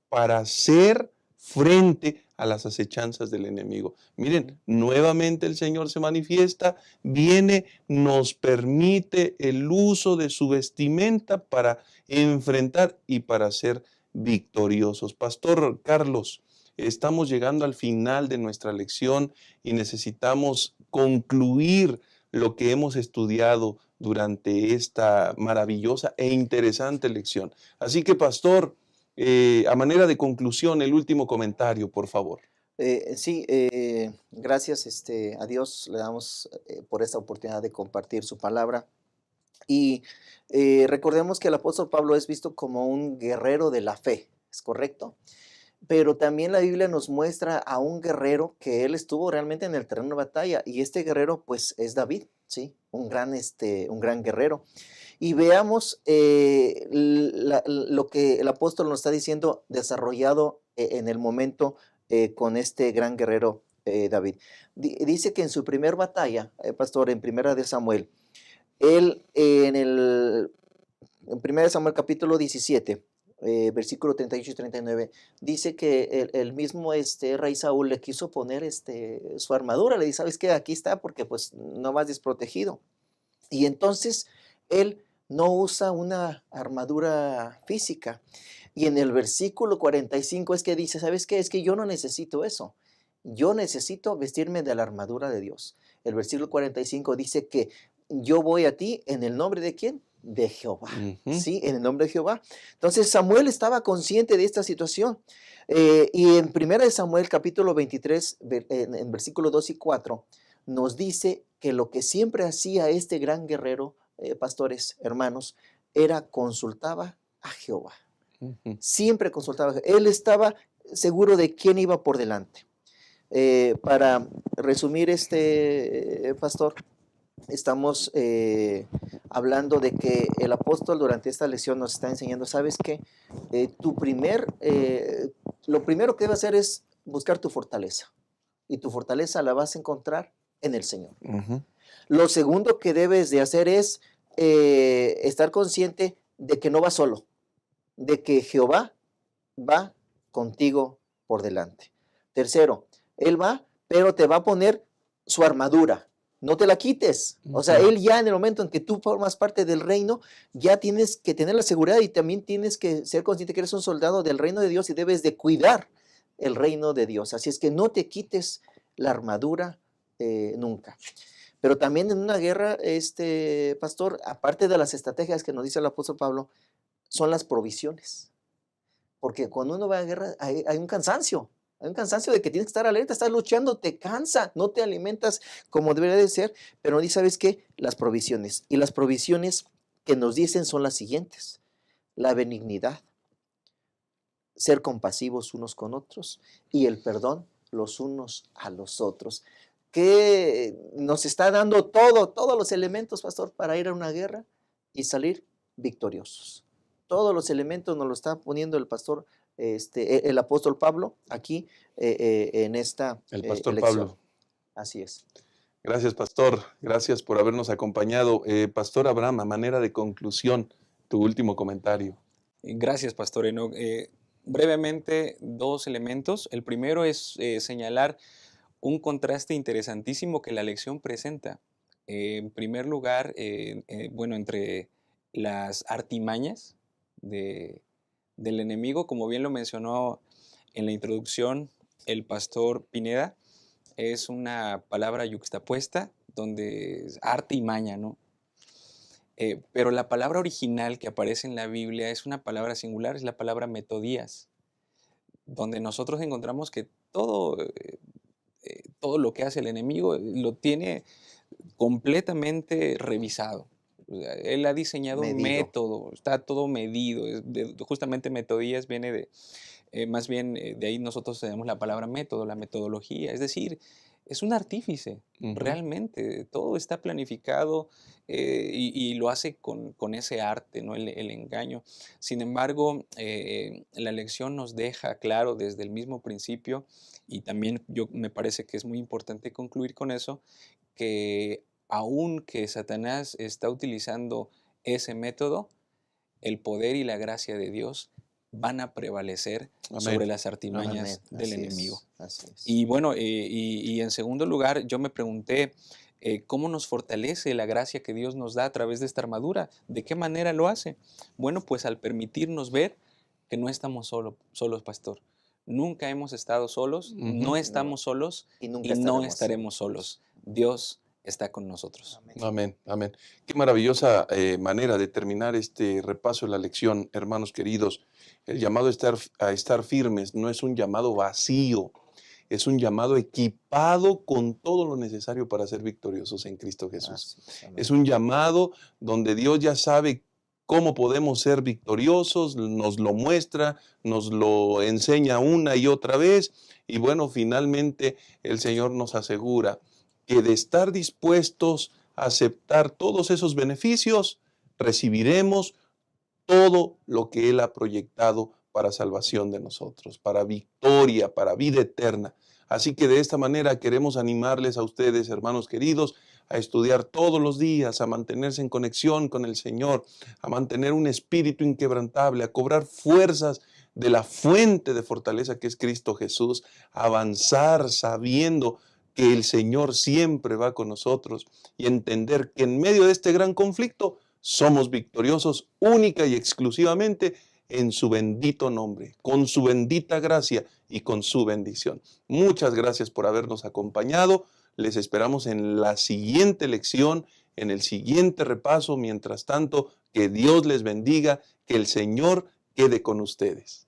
para hacer frente a las acechanzas del enemigo. Miren, nuevamente el Señor se manifiesta, viene, nos permite el uso de su vestimenta para enfrentar y para ser victoriosos. Pastor Carlos, estamos llegando al final de nuestra lección y necesitamos concluir lo que hemos estudiado durante esta maravillosa e interesante lección. Así que, pastor, a manera de conclusión, el último comentario, por favor. Sí, gracias a Dios le damos por esta oportunidad de compartir su palabra. Y recordemos que el apóstol Pablo es visto como un guerrero de la fe, ¿es correcto? Pero también la Biblia nos muestra a un guerrero que él estuvo realmente en el terreno de batalla, y este guerrero pues es David, ¿sí? Un gran guerrero. Y veamos lo que el apóstol nos está diciendo desarrollado en el momento con este gran guerrero David. Dice que en su primer batalla, pastor, en Primera de Samuel, él en Primera de Samuel capítulo 17, versículo 38 y 39, dice que el mismo rey Saúl le quiso poner su armadura, le dice, ¿sabes qué? Aquí está porque pues no vas desprotegido. Y entonces él no usa una armadura física. Y en el versículo 45 es que dice, ¿sabes qué? Es que yo no necesito eso. Yo necesito vestirme de la armadura de Dios. El versículo 45 dice que yo voy a ti en el nombre de ¿quién? De Jehová. Ujú. Sí, en el nombre de Jehová. Entonces Samuel estaba consciente de esta situación. Y en 1 Samuel capítulo 23, en versículo 2 y 4, nos dice que lo que siempre hacía este gran guerrero, pastores, hermanos, era consultaba a Jehová. Siempre consultaba. Él estaba seguro de quién iba por delante. Para resumir, pastor, estamos hablando de que el apóstol durante esta lección nos está enseñando, ¿sabes qué? Lo primero que debes hacer es buscar tu fortaleza. Y tu fortaleza la vas a encontrar en el Señor. Lo segundo que debes de hacer es estar consciente de que no vas solo, de que Jehová va contigo por delante. Tercero, Él va, pero te va a poner su armadura. No te la quites. O sea, Él ya en el momento en que tú formas parte del reino, ya tienes que tener la seguridad y también tienes que ser consciente que eres un soldado del reino de Dios y debes de cuidar el reino de Dios. Así es que no te quites la armadura nunca. Pero también en una guerra, pastor, aparte de las estrategias que nos dice el apóstol Pablo, son las provisiones. Porque cuando uno va a guerra hay un cansancio. Hay un cansancio de que tienes que estar alerta, estás luchando, te cansa, no te alimentas como debería de ser. Pero no dice, ¿sabes qué? Las provisiones. Y las provisiones que nos dicen son las siguientes. La benignidad, ser compasivos unos con otros y el perdón los unos a los otros. Que nos está dando todos los elementos, pastor, para ir a una guerra y salir victoriosos. Todos los elementos nos lo está poniendo el pastor, el apóstol Pablo, aquí en esta El pastor lección. Pablo. Así es. Gracias, pastor. Gracias por habernos acompañado. Pastor Abraham, a manera de conclusión, tu último comentario. Gracias, pastor Enoch. Brevemente, dos elementos. El primero es señalar un contraste interesantísimo que la lección presenta. En primer lugar, entre las artimañas del enemigo, como bien lo mencionó en la introducción el pastor Pineda, es una palabra yuxtapuesta, donde es arte y maña, ¿no? Pero la palabra original que aparece en la Biblia es una palabra singular, es la palabra metodías, donde nosotros encontramos que todo lo que hace el enemigo lo tiene completamente revisado. Él ha diseñado un método, está todo medido. Justamente metodías viene de ahí nosotros tenemos la palabra método, la metodología. Es decir, es un artífice, realmente. Todo está planificado y lo hace con ese arte, ¿no? El engaño. Sin embargo, la lección nos deja claro desde el mismo principio, y también me parece que es muy importante concluir con eso, que aunque Satanás está utilizando ese método, el poder y la gracia de Dios van a prevalecer sobre las artimañas del enemigo. Así es. Y bueno, y en segundo lugar, yo me pregunté cómo nos fortalece la gracia que Dios nos da a través de esta armadura. ¿De qué manera lo hace? Bueno, pues al permitirnos ver que no estamos solos, pastor. Nunca hemos estado solos, no estamos solos y no estaremos solos. Dios está con nosotros. Amén, amén. Qué maravillosa manera de terminar este repaso de la lección, hermanos queridos. El llamado a estar firmes no es un llamado vacío, es un llamado equipado con todo lo necesario para ser victoriosos en Cristo Jesús. Es un llamado donde Dios ya sabe cómo podemos ser victoriosos, nos lo muestra, nos lo enseña una y otra vez, y bueno, finalmente el Señor nos asegura que de estar dispuestos a aceptar todos esos beneficios, recibiremos todo lo que Él ha proyectado para salvación de nosotros, para victoria, para vida eterna. Así que de esta manera queremos animarles a ustedes, hermanos queridos, a estudiar todos los días, a mantenerse en conexión con el Señor, a mantener un espíritu inquebrantable, a cobrar fuerzas de la fuente de fortaleza que es Cristo Jesús, a avanzar sabiendo que el Señor siempre va con nosotros y entender que en medio de este gran conflicto somos victoriosos única y exclusivamente en su bendito nombre, con su bendita gracia y con su bendición. Muchas gracias por habernos acompañado. Les esperamos en la siguiente lección, en el siguiente repaso. Mientras tanto, que Dios les bendiga, que el Señor quede con ustedes.